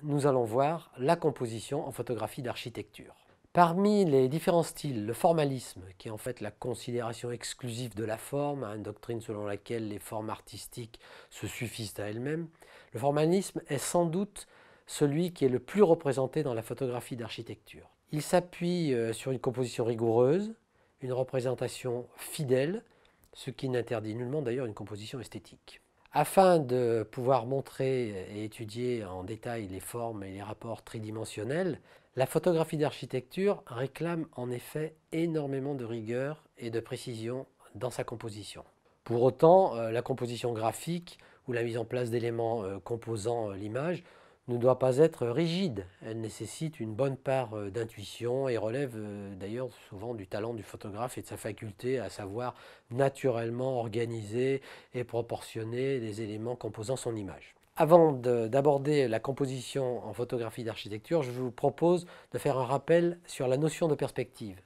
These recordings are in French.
nous allons voir la composition en photographie d'architecture. Parmi les différents styles, le formalisme, qui est en fait la considération exclusive de la forme, une doctrine selon laquelle les formes artistiques se suffisent à elles-mêmes, le formalisme est sans doute celui qui est le plus représenté dans la photographie d'architecture. Il s'appuie sur une composition rigoureuse, une représentation fidèle, ce qui n'interdit nullement d'ailleurs une composition esthétique. Afin de pouvoir montrer et étudier en détail les formes et les rapports tridimensionnels, la photographie d'architecture réclame en effet énormément de rigueur et de précision dans sa composition. Pour autant, la composition graphique ou la mise en place d'éléments composant l'image ne doit pas être rigide. Elle nécessite une bonne part d'intuition et relève d'ailleurs souvent du talent du photographe et de sa faculté à savoir naturellement organiser et proportionner les éléments composant son image. Avant d'aborder la composition en photographie d'architecture, je vous propose de faire un rappel sur la notion de perspective.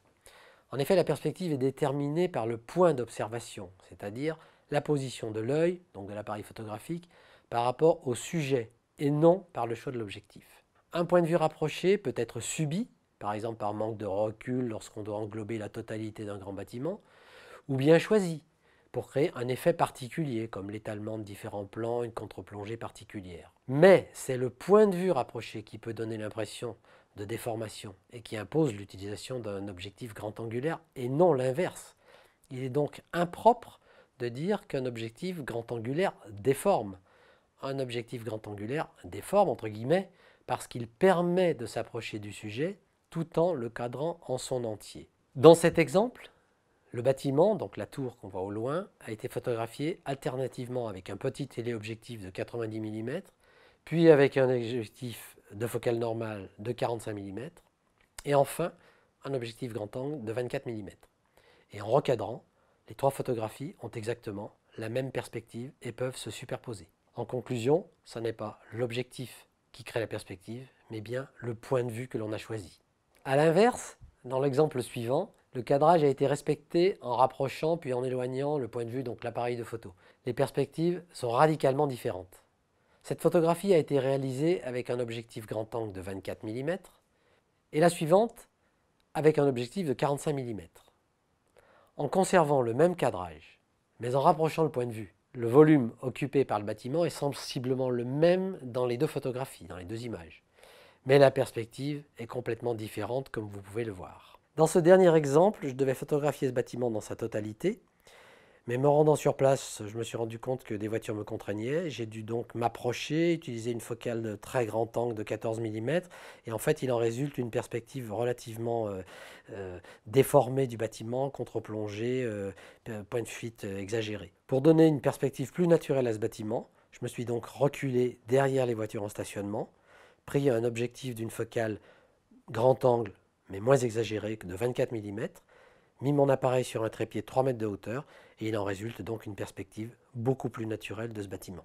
En effet, la perspective est déterminée par le point d'observation, c'est-à-dire la position de l'œil, donc de l'appareil photographique, par rapport au sujet et non par le choix de l'objectif. Un point de vue rapproché peut être subi, par exemple par manque de recul lorsqu'on doit englober la totalité d'un grand bâtiment, ou bien choisi pour créer un effet particulier, comme l'étalement de différents plans, une contre-plongée particulière. Mais c'est le point de vue rapproché qui peut donner l'impression de déformation et qui impose l'utilisation d'un objectif grand angulaire et non l'inverse. Il est donc impropre de dire qu'un objectif grand angulaire déforme. Un objectif grand angulaire déforme, entre guillemets, parce qu'il permet de s'approcher du sujet tout en le cadrant en son entier. Dans cet exemple, le bâtiment, donc la tour qu'on voit au loin, a été photographié alternativement avec un petit téléobjectif de 90 mm, puis avec un objectif de focale normale de 45 mm, et enfin un objectif grand angle de 24 mm. Et en recadrant, les trois photographies ont exactement la même perspective et peuvent se superposer. En conclusion, ce n'est pas l'objectif qui crée la perspective, mais bien le point de vue que l'on a choisi. A l'inverse, dans l'exemple suivant, le cadrage a été respecté en rapprochant puis en éloignant le point de vue, donc l'appareil de photo. Les perspectives sont radicalement différentes. Cette photographie a été réalisée avec un objectif grand angle de 24 mm et la suivante avec un objectif de 45 mm. En conservant le même cadrage, mais en rapprochant le point de vue, le volume occupé par le bâtiment est sensiblement le même dans les deux photographies, dans les deux images. Mais la perspective est complètement différente, comme vous pouvez le voir. Dans ce dernier exemple, je devais photographier ce bâtiment dans sa totalité, mais me rendant sur place, je me suis rendu compte que des voitures me contraignaient. J'ai dû donc m'approcher, utiliser une focale de très grand angle de 14 mm, et en fait, il en résulte une perspective relativement déformée du bâtiment, contre-plongée, point de fuite exagéré. Pour donner une perspective plus naturelle à ce bâtiment, je me suis donc reculé derrière les voitures en stationnement, pris un objectif d'une focale grand angle, mais moins exagéré que de 24 mm, mis mon appareil sur un trépied de 3 mètres de hauteur et il en résulte donc une perspective beaucoup plus naturelle de ce bâtiment.